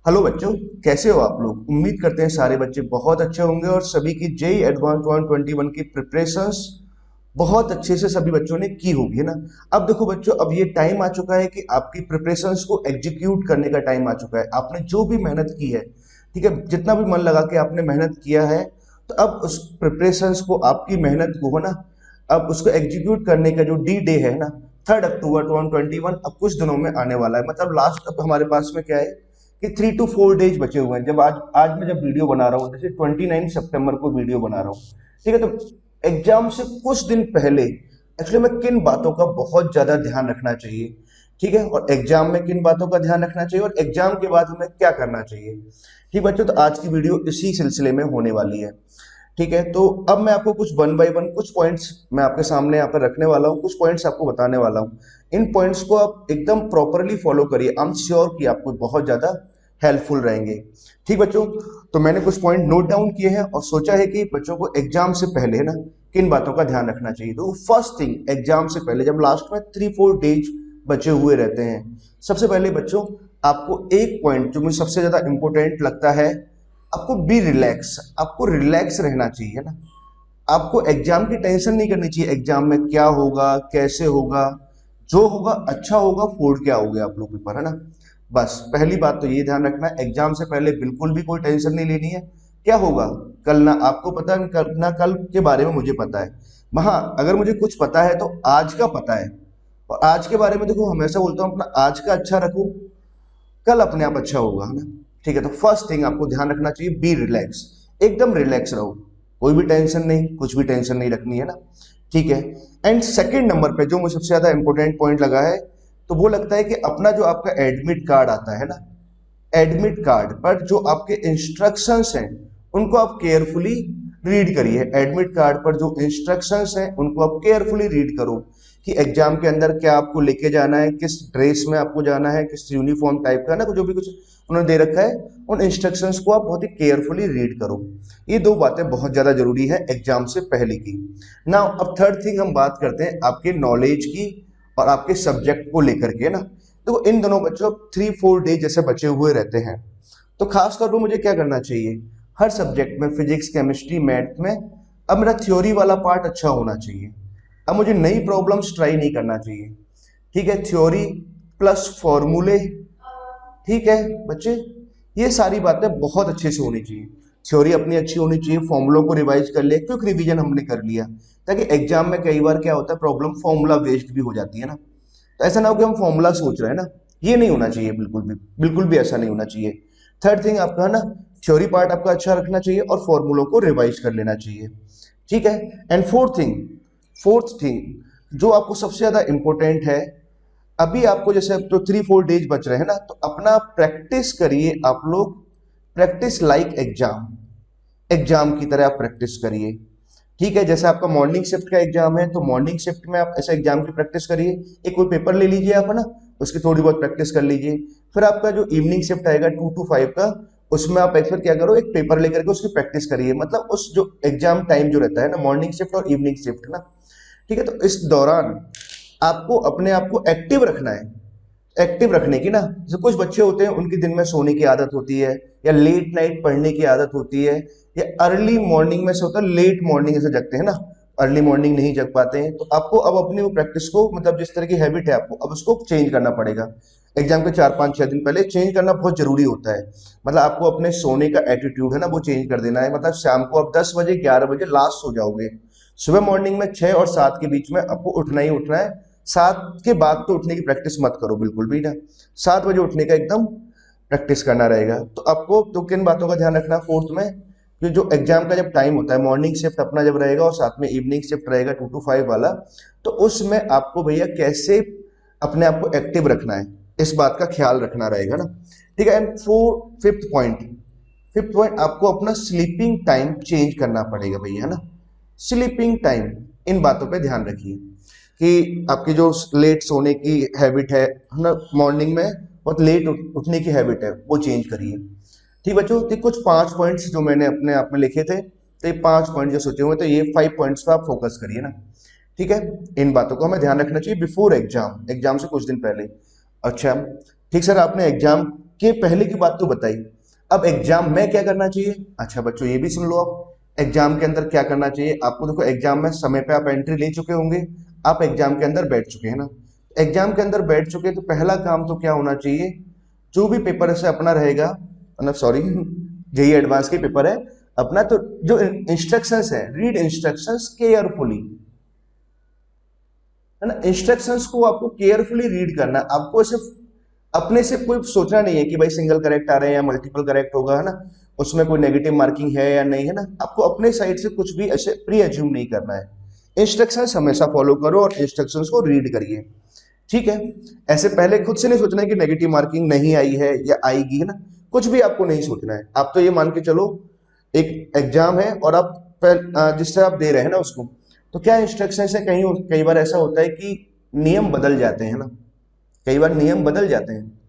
Hello बच्चों, कैसे हो आप लोग। उम्मीद करते हैं सारे बच्चे बहुत अच्छे होंगे और सभी की जेई एडवांस 2021 की प्रिपरेशंस बहुत अच्छे से सभी बच्चों ने की होगी, है ना। अब देखो बच्चों, अब ये टाइम आ चुका है कि आपकी प्रिपरेशंस को एग्जीक्यूट करने का टाइम आ चुका है। आपने जो भी मेहनत की है, ठीक है, जितना भी मन लगा के आपने मेहनत किया है, तो अब उस प्रिपरेशंस को, आपकी मेहनत को, है ना, अब उसको एग्जीक्यूट करने का जो डी डे है ना, 3 अक्टूबर 2021 अब कुछ दिनों में आने वाला है। मतलब लास्ट अब हमारे पास में क्या है कि 3 to 4 डेज बचे हुए हैं। जब आज मैं जब वीडियो बना रहा हूँ, जैसे 29 सितंबर को वीडियो बना रहा हूँ, ठीक है, तो एग्जाम से कुछ दिन पहले एक्चुअली में किन बातों का बहुत ज्यादा ध्यान रखना चाहिए, ठीक है, और एग्जाम में किन बातों का ध्यान रखना चाहिए और एग्जाम के बाद हमें क्या करना चाहिए। ठीक बच्चों, तो आज की वीडियो इसी सिलसिले में होने वाली है। ठीक है, तो अब मैं आपको कुछ वन बाय वन कुछ पॉइंट्स मैं आपके सामने यहाँ पर रखने वाला हूँ, कुछ पॉइंट्स आपको बताने वाला हूँ। इन पॉइंट्स को आप एकदम प्रॉपरली फॉलो करिए। आई एम श्योर कि आपको बहुत ज्यादा हेल्पफुल रहेंगे। ठीक बच्चों, तो मैंने कुछ पॉइंट नोट डाउन किए हैं और सोचा है कि बच्चों को एग्जाम से पहले, है ना, किन बातों का ध्यान रखना चाहिए। तो फर्स्ट थिंग, एग्जाम से पहले जब लास्ट में 3 4 डेज बचे हुए रहते हैं, सबसे पहले बच्चों आपको एक पॉइंट जो मुझे सबसे ज्यादा इंपॉर्टेंट लगता है, आपको बी रिलैक्स, आपको रिलैक्स रहना चाहिए ना। आपको एग्जाम की टेंशन नहीं करनी चाहिए, एग्जाम में क्या होगा कैसे होगा, जो होगा अच्छा होगा, फोड़ के आओगे आप लोग पेपर, है ना। बस पहली बात तो ये ध्यान रखना है, एग्जाम से पहले बिल्कुल भी कोई टेंशन नहीं लेनी है। क्या होगा कल, ना आपको पता है, ना कल के बारे में मुझे पता है। हाँ, अगर मुझे कुछ पता है तो आज का पता है, और आज के बारे में देखो हमेशा बोलता हूँ अपना आज का अच्छा रखो, कल अपने आप अच्छा होगा, है ना। ठीक है, तो फर्स्ट थिंग आपको ध्यान रखना चाहिए, बी रिलैक्स, एकदम रिलैक्स रहो, कोई भी टेंशन नहीं, कुछ भी टेंशन नहीं रखनी है ना। ठीक है। एंड सेकंड नंबर पे जो मुझे सबसे ज्यादा इंपॉर्टेंट पॉइंट लगा है, तो वो लगता है कि अपना जो आपका एडमिट कार्ड आता है ना, एडमिट कार्ड पर जो आपके इंस्ट्रक्शंस हैं उनको आप केयरफुली रीड करिए। एडमिट कार्ड पर जो इंस्ट्रक्शंस हैं उनको आप केयरफुली रीड करो कि एग्जाम के अंदर क्या आपको लेके जाना है, किस ड्रेस में आपको जाना है, किस यूनिफॉर्म टाइप का ना, जो भी कुछ उन्होंने दे रखा है, उन इंस्ट्रक्शंस को आप बहुत ही केयरफुली रीड करो। ये दो बातें बहुत ज्यादा जरूरी है एग्जाम से पहले की। नाउ अब थर्ड थिंग हम बात करते हैं आपके नॉलेज की और आपके सब्जेक्ट को लेकर के ना। तो इन दोनों बच्चों 3 4 डे जैसे बचे हुए रहते हैं, तो खास तौर पर मुझे क्या करना चाहिए, हर सब्जेक्ट में, फिजिक्स केमिस्ट्री मैथ में, अब मेरा थ्योरी वाला पार्ट अच्छा होना चाहिए। अब मुझे नई प्रॉब्लम्स ट्राई नहीं करना चाहिए। ठीक है, थ्योरी प्लस फॉर्मूले, ठीक है बच्चे, ये सारी बातें बहुत अच्छे से होनी चाहिए। थ्योरी अपनी अच्छी होनी चाहिए, फॉर्मूलों को रिवाइज कर ले, क्योंकि रिवीजन हमने कर लिया, ताकि एग्जाम में कई बार क्या होता है, प्रॉब्लम फॉर्मूला बेस्ड भी हो जाती है ना। तो ऐसा ना हो कि हम फॉर्मूला सोच रहे हैं ना, ये नहीं होना चाहिए, बिल्कुल भी ऐसा नहीं होना चाहिए। थर्ड थिंग आपका, है ना, थ्योरी पार्ट आपका अच्छा रखना चाहिए और फॉर्मूलों को रिवाइज कर लेना चाहिए। ठीक है। एंड फोर्थ थिंग जो आपको सबसे ज्यादा इंपॉर्टेंट है, अभी आपको जैसे अब तो 3 4 डेज बच रहे हैं ना, तो अपना प्रैक्टिस करिए आप लोग, प्रैक्टिस लाइक एग्जाम, एग्जाम की तरह आप प्रैक्टिस करिए। ठीक है, जैसे आपका मॉर्निंग शिफ्ट का एग्जाम है, तो मॉर्निंग शिफ्ट में आप ऐसे एग्जाम की प्रैक्टिस करिए, एक कोई पेपर ले लीजिए आप, है ना, उसकी थोड़ी बहुत प्रैक्टिस कर लीजिए। फिर आपका जो इवनिंग शिफ्ट आएगा 2 to 5 का, उसमें आप एक फिर क्या करो, एक पेपर लेकर के उसकी प्रैक्टिस करिए। मतलब उस जो एग्जाम टाइम जो रहता है ना, मॉर्निंग शिफ्ट और इवनिंग शिफ्ट ना, ठीक है, तो इस दौरान आपको अपने आप को एक्टिव रखना है। एक्टिव रखने की ना, जैसे कुछ बच्चे होते हैं उनकी दिन में सोने की आदत होती है, या लेट नाइट पढ़ने की आदत होती है, या अर्ली मॉर्निंग में से होता है, लेट मॉर्निंग ऐसे जगते हैं ना, अर्ली मॉर्निंग नहीं जग पाते हैं। तो आपको अब अपनी वो प्रैक्टिस को, मतलब जिस तरह की हैबिट है आपको, अब उसको चेंज करना पड़ेगा। एग्जाम के 4 5 6 दिन पहले चेंज करना बहुत जरूरी होता है। मतलब आपको अपने सोने का एटीट्यूड है ना, वो चेंज कर देना है। मतलब शाम को आप 10 बजे 11 बजे लास्ट सो जाओगे, सुबह मॉर्निंग में 6 और 7 के बीच में आपको उठना ही उठना है। 7 के बाद तो उठने की प्रैक्टिस मत करो बिल्कुल भी ना, 7 बजे उठने का एकदम प्रैक्टिस करना रहेगा। तो आपको तो किन बातों का ध्यान रखना है फोर्थ में, कि जो एग्जाम का जब टाइम होता है, मॉर्निंग शिफ्ट अपना जब रहेगा और साथ में इवनिंग शिफ्ट रहेगा 2 to 5 वाला, तो उसमें आपको भैया कैसे अपने आप को एक्टिव रखना है, इस बात का ख्याल रखना रहेगा ना। ठीक है। एंड फिफ्थ पॉइंट आपको अपना स्लीपिंग टाइम चेंज करना पड़ेगा भैया, है ना। स्लीपिंग टाइम, इन बातों पे ध्यान रखिए कि आपकी जो लेट सोने की हैबिट है ना, मॉर्निंग में बहुत लेट उठने की हैबिट है, वो चेंज करिए। ठीक बच्चों, तो कुछ 5 पॉइंट्स जो मैंने अपने आप में लिखे थे, तो ये 5 पॉइंट जो सोचे हुए, तो ये 5 पॉइंट्स पे आप फोकस करिए ना। ठीक है, इन बातों को हमें ध्यान रखना चाहिए बिफोर एग्जाम, एग्जाम से कुछ दिन पहले। अच्छा, ठीक सर, आपने एग्जाम कि पहले की बात तो बताई, अब एग्जाम में क्या करना चाहिए। अच्छा बच्चों ये भी सुन लो, आप एग्जाम के अंदर क्या करना चाहिए आपको। देखो एग्जाम में समय पे आप एंट्री ले चुके होंगे, आप एग्जाम के अंदर बैठ चुके हैं ना, एग्जाम के अंदर बैठ चुके हैं तो पहला काम तो क्या होना चाहिए, जो भी पेपर ऐसे अपना रहेगा, मतलब सॉरी जेई एडवांस के पेपर है अपना, तो जो इंस्ट्रक्शंस है रीड इंस्ट्रक्शंस केयरफुली, है ना। इंस्ट्रक्शंस को आपको केयरफुली रीड करना, आपको सिर्फ अपने से कोई सोचना नहीं है कि भाई सिंगल करेक्ट आ रहे हैं या मल्टीपल करेक्ट होगा, है ना, उसमें कोई नेगेटिव मार्किंग है या नहीं, है ना। आपको अपने साइड से कुछ भी ऐसे प्री एज्यूम नहीं करना है, इंस्ट्रक्शंस हमेशा फॉलो करो और इंस्ट्रक्शंस को रीड करिए, ठीक है। ऐसे पहले खुद से नहीं सोचना है कि नेगेटिव मार्किंग नहीं आई है या आएगी, है ना, कुछ भी आपको नहीं सोचना है। आप तो ये मान के चलो एक एग्जाम है और आप जिससे आप दे रहे हैं ना उसको, तो क्या इंस्ट्रक्शन है, कहीं कई बार ऐसा होता है कि नियम बदल जाते हैं ना, कई बार नियम बदल जाते हैं,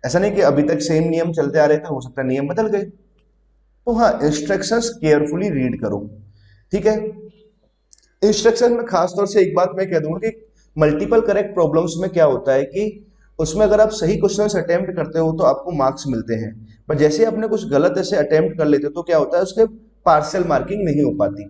ऐसा नहीं कि अभी तक सेम नियम चलते आ रहे थे, हो सकता है नियम बदल गए। तो हाँ इंस्ट्रक्शंस केयरफुली रीड करो, ठीक है। इंस्ट्रक्शन में खासतौर से एक बात मैं कह दूंगा कि मल्टीपल करेक्ट प्रॉब्लम्स में क्या होता है कि उसमें अगर आप सही क्वेश्चंस अटेम्प्ट करते हो तो आपको मार्क्स मिलते हैं, पर जैसे आपने कुछ गलत ऐसे अटेम्प्ट कर लेते हो तो क्या होता है उसके पार्शियल मार्किंग नहीं हो पाती।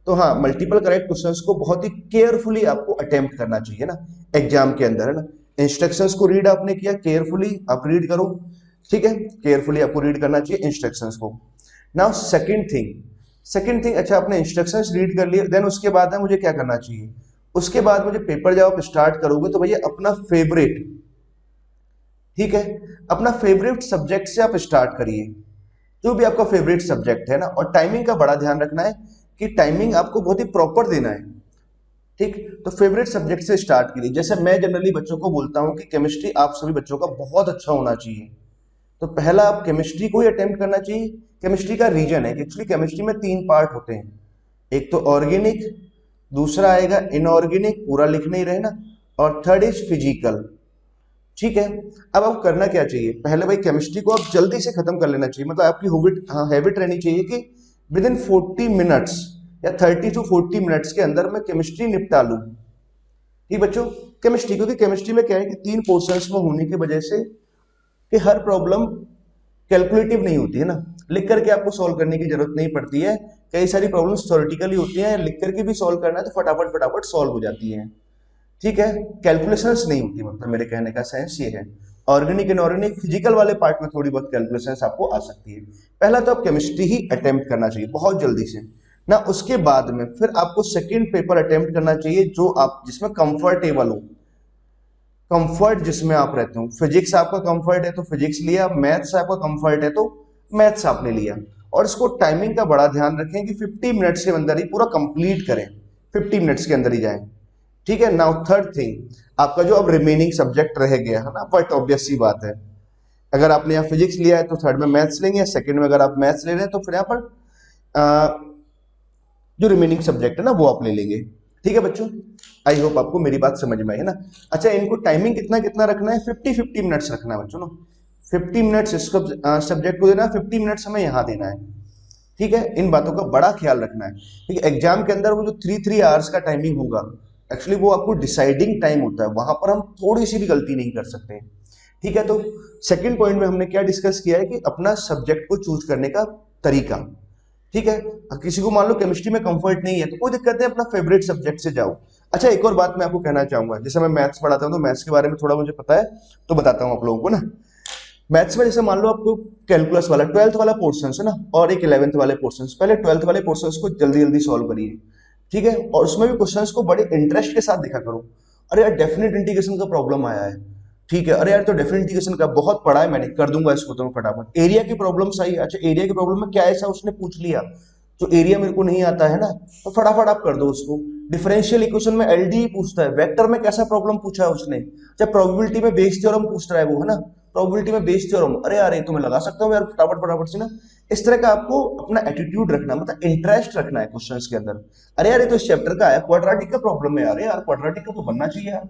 तो हाँ मल्टीपल करेक्ट क्वेश्चंस को बहुत ही केयरफुली आपको अटेम्प्ट करना चाहिए ना एग्जाम के अंदर, है ना। इंस्ट्रक्शंस को रीड आपने किया, केयरफुली आप रीड करो, ठीक है, केयरफुली आपको रीड करना चाहिए इंस्ट्रक्शंस को। नाउ सेकंड थिंग, अच्छा आपने इंस्ट्रक्शंस रीड कर लिए, देन उसके बाद है मुझे क्या करना चाहिए, उसके बाद मुझे पेपर जब आप स्टार्ट करोगे तो भैया अपना फेवरेट, ठीक है, अपना फेवरेट सब्जेक्ट से आप स्टार्ट करिए, जो भी आपका फेवरेट सब्जेक्ट है ना, और टाइमिंग का बड़ा ध्यान रखना है कि टाइमिंग आपको बहुत ही प्रॉपर देना है, ठीक। तो फेवरेट सब्जेक्ट से स्टार्ट कीजिए, जैसे मैं जनरली बच्चों को बोलता हूं कि केमिस्ट्री आप सभी बच्चों का बहुत अच्छा होना चाहिए, तो पहला आप केमिस्ट्री को ही अटेम्प्ट करना चाहिए। केमिस्ट्री का रीजन है कि एक्चुअली केमिस्ट्री में 3 पार्ट होते हैं, एक तो ऑर्गेनिक, दूसरा आएगा इनऑर्गेनिक, पूरा लिख नहीं रहे ना, और थर्ड इज फिजिकल, ठीक है। अब आपको करना क्या चाहिए, पहले भाई केमिस्ट्री को आप जल्दी से खत्म कर लेना चाहिए, मतलब आपकी हैबिट रहनी चाहिए कि विद इन 40 मिनट्स या 30 टू 40 मिनट्स के अंदर मैं केमिस्ट्री निपटा लूं, ठीक बच्चों। केमिस्ट्री, क्योंकि केमिस्ट्री में क्या है कि 3 पोर्शंस में होने की वजह से कि हर प्रॉब्लम कैलकुलेटिव नहीं होती है ना, लिख करके आपको सॉल्व करने की जरूरत नहीं पड़ती है, कई सारी प्रॉब्लम्स थ्योरेटिकली होती हैं, लिख करके भी सॉल्व करना है तो फटाफट फटाफट सॉल्व हो जाती है, ठीक है। कैलकुलेशंस नहीं होती, मतलब मेरे कहने का सेंस ये है। ऑर्गेनिक इनऑर्गेनिक फिजिकल वाले पार्ट में थोड़ी बहुत कैलकुलेशंस आपको आ सकती है। पहला तो आप केमिस्ट्री ही अटेम्प्ट करना चाहिए बहुत जल्दी से ना, उसके बाद में फिर आपको सेकंड पेपर अटेम्प्ट करना चाहिए जो आप जिसमें कंफर्टेबल हो, कंफर्ट जिसमें आप रहते हो। फिजिक्स आपका कंफर्ट है तो फिजिक्स लिया, मैथ्स आपका कंफर्ट है तो मैथ्स आपने लिया, और इसको टाइमिंग का बड़ा ध्यान रखें कि 50 मिनट्स के अंदर ही पूरा कंप्लीट करें, 50 मिनट्स के अंदर ही जाएं, ठीक है। नाउ थर्ड थिंग, आपका जो अब रिमेनिंग सब्जेक्ट रह गया है ना, बट ऑब्वियस सी बात है, अगर आपने यहाँ फिजिक्स लिया है तो थर्ड में मैथ्स लेंगे, सेकंड में अगर आप मैथ्स ले रहे हैं तो फिर यहाँ पर जो रिमेनिंग सब्जेक्ट है ना वो आप ले लेंगे, ठीक है बच्चों। आई होप आपको मेरी बात समझ में आई है ना। अच्छा इनको टाइमिंग कितना कितना रखना है, 50-50 मिनट्स रखना है बच्चों ना, 50 मिनट्स इसको सब्जेक्ट को देना है, 50 मिनट्स हमें यहाँ देना है, ठीक है। इन बातों का बड़ा ख्याल रखना है, ठीक है। एग्जाम के अंदर वो जो 3 आवर्स का टाइमिंग होगा, एक्चुअली वो आपको डिसाइडिंग टाइम होता है, वहां पर हम थोड़ी सी भी गलती नहीं कर सकते, ठीक है। तो सेकंड पॉइंट में हमने क्या डिस्कस किया है कि अपना सब्जेक्ट को चूज करने का तरीका, ठीक है। किसी को मान लो केमिस्ट्री में कंफर्ट नहीं है तो कोई दिक्कत नहीं, अपना फेवरेट सब्जेक्ट से जाओ। अच्छा एक और बात मैं आपको कहना चाहूंगा, जैसे मैं मैथ्स पढ़ाता हूँ तो मैथ्स के बारे में थोड़ा मुझे पता है तो बताता हूँ आप लोगों को ना। मैथ्स में जैसे मान लो आपको कैलकुलस वाला 12th वाला पोर्शन है ना, और एक 11th वाले पोर्शन, पहले 12th वाले पोर्शन को जल्दी जल्दी सॉल्व करिए, ठीक है। और उसमें भी क्वेश्चंस को बड़े इंटरेस्ट के साथ देखा करो। अरे यार डेफिनेट इंटीग्रेशन का प्रॉब्लम आया है, ठीक है, अरे यार तो डेफिनेट इंटीग्रेशन का बहुत पढ़ा है मैंने, कर दूंगा इसको तो मैं फटाफट। एरिया की प्रॉब्लम सही, अच्छा एरिया की प्रॉब्लम में क्या ऐसा उसने पूछ लिया जो एरिया मेरे को नहीं आता है ना, तो फटाफट आप कर दो उसको। डिफरेंशियल इक्वेशन में एलडीई पूछता है, वेक्टर में कैसा प्रॉब्लम पूछा है उसने, चाहे प्रोबेबिलिटी में बेस थ्योरम पूछ रहा है वो, है ना, प्रोबेबिलिटी में बेस थ्योरम, अरे यार ये तो मैं लगा सकता हूँ यार फटाफट फटाफट से ना। इस तरह का आपको अपना एटीट्यूड रखना, मतलब इंटरेस्ट रखना है क्वेश्चंस के अंदर। अरे यार ये तो इस चैप्टर का है, क्वाड्रेटिक का प्रॉब्लम है यार, यार क्वाड्रेटिक का तो बनना चाहिए यार,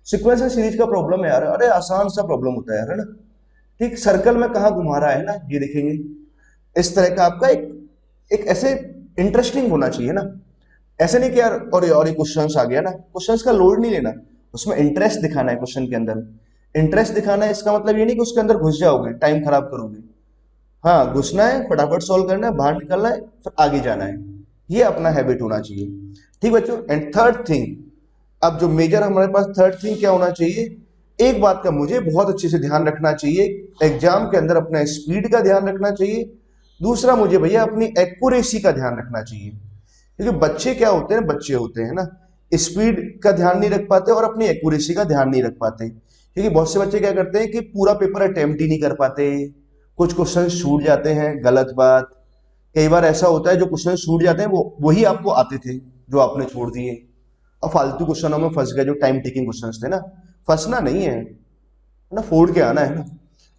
सीक्वेंशियल सीरीज का प्रॉब्लम है यार, अरे आसान सा प्रॉब्लम होता है यार, है ना, ठीक। सर्कल में कहाँ घुमा रहा है ना ये देखेंगे। इस तरह का आपका एक एक ऐसे इंटरेस्टिंग होना चाहिए ना, ऐसे नहीं कि यार और ये क्वेश्चंस आ गया ना, क्वेश्चंस का लोड नहीं लेना, उसमें इंटरेस्ट दिखाना है क्वेश्चन के अंदर। इंटरेस्ट दिखाना है इसका मतलब ये नहीं कि उसके अंदर घुस जाओगे, टाइम खराब करोगे। हाँ, घुसना है, फटाफट सॉल्व करना है, बाहर निकलना है, फिर आगे जाना है। ये अपना हैबिट होना चाहिए। ठीक बच्चों। एंड थर्ड थिंग, अब जो मेजर हमारे पास थर्ड थिंग क्या होना चाहिए, एक बात का मुझे बहुत अच्छे से ध्यान रखना चाहिए, एग्जाम के अंदर अपना स्पीड का ध्यान रखना चाहिए। दूसरा मुझे भैया अपनी एक्यूरेसी का ध्यान रखना चाहिए, क्योंकि बच्चे क्या होते हैं, बच्चे होते हैं ना, स्पीड का ध्यान नहीं रख पाते और अपनी एक्यूरेसी का ध्यान नहीं रख पाते। क्योंकि बहुत से बच्चे क्या करते हैं कि पूरा पेपर अटेम्प्ट ही नहीं कर पाते, कुछ क्वेश्चन छूट जाते हैं, गलत बात। कई बार ऐसा होता है जो क्वेश्चन छूट जाते हैं वो वही आपको आते थे जो आपने छोड़ दिए, और फालतू क्वेश्चनों में फंस गए जो टाइम टेकिंग क्वेश्चन थे ना। फंसना नहीं है ना, फोड़ के आना है ना।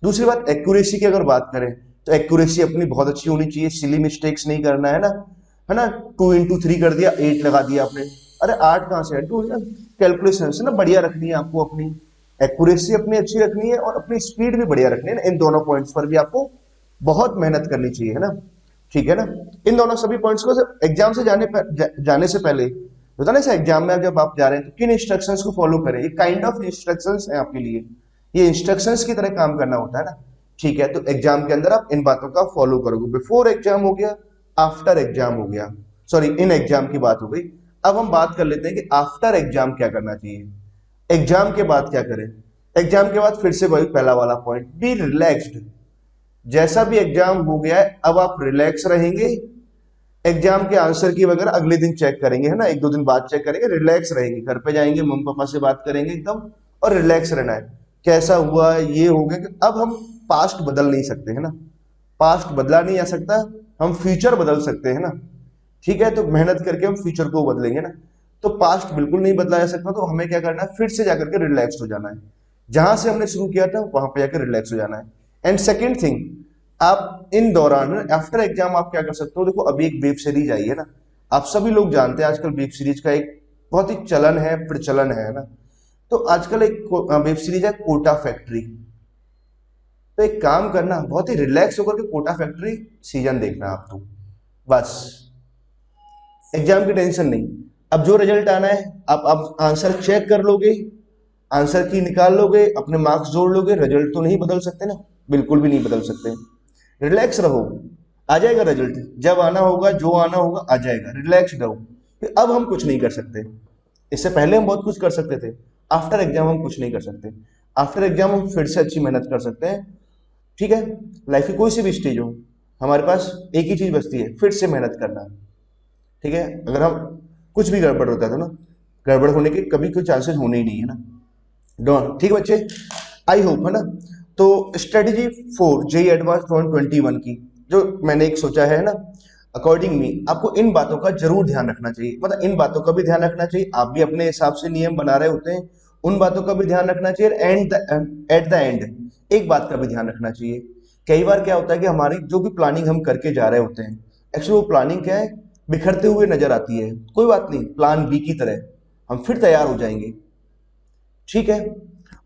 दूसरी बात, एक्यूरेसी की अगर बात करें तो एक्यूरेसी अपनी बहुत अच्छी होनी चाहिए, सिली मिस्टेक्स नहीं करना है ना, है ना। 2 into 3 कर दिया, 8 लगा दिया आपने, अरे 8 कहाँ से है, टू कैलकुलेशन से ना बढ़िया रखनी है आपको, अपनी एक्यूरेसी अपनी अच्छी रखनी है और अपनी स्पीड भी बढ़िया रखनी है ना। इन दोनों पॉइंट्स पर भी आपको बहुत मेहनत करनी चाहिए, है ना। ठीक है ना। इन दोनों सभी पॉइंट्स को एग्जाम से जाने से पहले होता है ना, ऐसे एग्जाम में जब आप जा रहे हैं तो किन इंस्ट्रक्शंस को फॉलो करें, ये काइंड ऑफ इंस्ट्रक्शंस हैं आपके लिए, ये इंस्ट्रक्शंस की तरह काम करना होता है ना। ठीक है, तो एग्जाम के अंदर आप इन बातों का फॉलो करोगे। बिफोर एग्जाम हो गया, आफ्टर एग्जाम हो गया, सॉरी इन एग्जाम की बात हो गई। अब हम बात कर लेते हैं कि आफ्टर एग्जाम क्या करना चाहिए, एग्जाम के बाद क्या करें। एग्जाम के बाद फिर से वही पहला वाला पॉइंट, बी रिलैक्स्ड। जैसा भी एग्जाम हो गया है अब आप रिलैक्स रहेंगे, एग्जाम के आंसर की वगैरह अगले दिन चेक करेंगे, है ना, 1-2 दिन बाद चेक करेंगे, रिलैक्स रहेंगे, घर पे जाएंगे मम्मी पापा से बात करेंगे एकदम, और रिलैक्स रहना है। कैसा हुआ ये हो गया कि अब हम पास्ट बदल नहीं सकते, है ना, पास्ट बदला नहीं जा सकता, हम फ्यूचर बदल सकते हैं ना। ठीक है, तो मेहनत करके हम फ्यूचर को बदलेंगे ना। तो पास्ट बिल्कुल नहीं बदला जा सकता, तो हमें क्या करना है, फिर से जाकर के रिलैक्स हो जाना है, जहां से हमने शुरू किया था वहां पे जाकर रिलैक्स हो जाना है। एंड सेकेंड थिंग, आप इन दौरान आफ्टर एग्जाम आप क्या कर सकते हो, देखो अभी एक वेब सीरीज आई है ना, आप सभी लोग जानते हैं आजकल वेब सीरीज का एक बहुत ही चलन है, प्रचलन है ना। तो आजकल एक वेब सीरीज है कोटा फैक्ट्री। तो एक काम करना, बहुत ही रिलैक्स होकर के कोटा फैक्ट्री सीजन देखना आप तो, बस एग्जाम की टेंशन नहीं। अब जो रिजल्ट आना है आप आंसर चेक कर लोगे, आंसर की निकाल लोगे, अपने मार्क्स जोड़ लोगे, रिजल्ट तो नहीं बदल सकते ना, बिल्कुल भी नहीं बदल सकते। रिलैक्स रहो, आ जाएगा रिजल्ट, जब आना होगा जो आना होगा आ जाएगा, रिलैक्स रहो। फिर अब हम कुछ नहीं कर सकते, इससे पहले हम बहुत कुछ कर सकते थे, आफ्टर एग्जाम हम कुछ नहीं कर सकते। आफ्टर एग्जाम हम फिर से अच्छी मेहनत कर सकते हैं। ठीक है, लाइफ की कोई सी भी स्टेज हो, हमारे पास एक ही चीज बचती है, फिर से मेहनत करना। ठीक है, अगर हम कुछ भी गड़बड़ होता था ना, गड़बड़ होने के कभी कोई चांसेस होने ही नहीं है ना। डोंट, ठीक है बच्चे, आई होप, है ना। तो स्ट्रेटेजी 4 जेई एडवांस 2021 की जो मैंने एक सोचा है ना, अकॉर्डिंग मी आपको इन बातों का जरूर ध्यान रखना चाहिए, मतलब इन बातों का भी ध्यान रखना चाहिए, आप भी अपने हिसाब से नियम बना रहे होते हैं, उन बातों का भी ध्यान रखना चाहिए। एंड एट द एंड एक बात का भी ध्यान रखना चाहिए, कई बार क्या होता है कि हमारी जो भी प्लानिंग हम करके जा रहे होते हैं, एक्चुअली वो प्लानिंग क्या है, बिखरते हुए नजर आती है। कोई बात नहीं, प्लान बी की तरह हम फिर तैयार हो जाएंगे। ठीक है,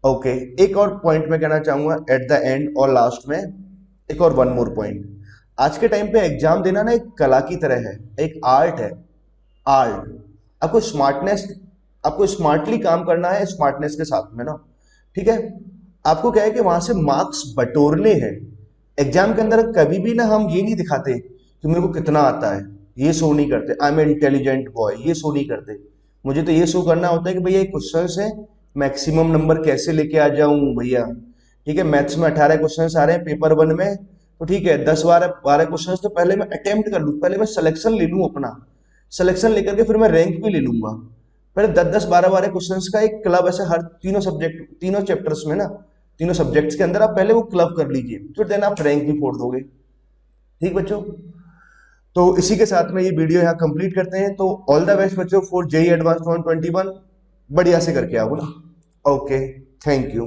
ओके। एक और पॉइंट मैं कहना चाहूंगा एट द एंड और लास्ट में, एक और वन मोर पॉइंट। आज के टाइम पे एग्जाम देना ना एक कला की तरह है, एक आर्ट है, आर्ट। आपको स्मार्टनेस, आपको स्मार्टली काम करना है, स्मार्टनेस के साथ में ना। ठीक है, आपको क्या है कि वहां से मार्क्स बटोरने हैं। एग्जाम के अंदर कभी भी ना हम ये नहीं दिखाते कि मेरे को कितना आता है, ये शो नहीं करते, आई एम इंटेलिजेंट बॉय, ये शो नहीं करते। मुझे तो ये शो करना होता है कि भैया ये क्वेश्चन है, मैक्सिमम नंबर कैसे लेके आ जाऊं भैया। ठीक है, मैथ्स में 18 क्वेश्चन आ रहे हैं पेपर 1 में, तो ठीक है 10-12 क्वेश्चन तो पहले मैं अटेम्प्ट कर लूं, पहले मैं सिलेक्शन ले लूं अपना, सिलेक्शन लेकर के फिर मैं रैंक भी ले लूंगा। पहले 10-10 12 12 क्वेश्चंस का एक क्लब ऐसे हर तीनों सब्जेक्ट, तीनों चैप्टर्स में ना, तीनों सब्जेक्ट्स के अंदर आप पहले वो क्लब कर लीजिए, फिर देन आप रैंक भी फोड़ दोगे। ठीक बच्चों, तो इसी के साथ में ये वीडियो यहाँ कंप्लीट करते हैं। तो ऑल द बेस्ट बच्चों फॉर जेई एडवांस 2021, बढ़िया से करके आओ ना। Okay, thank you.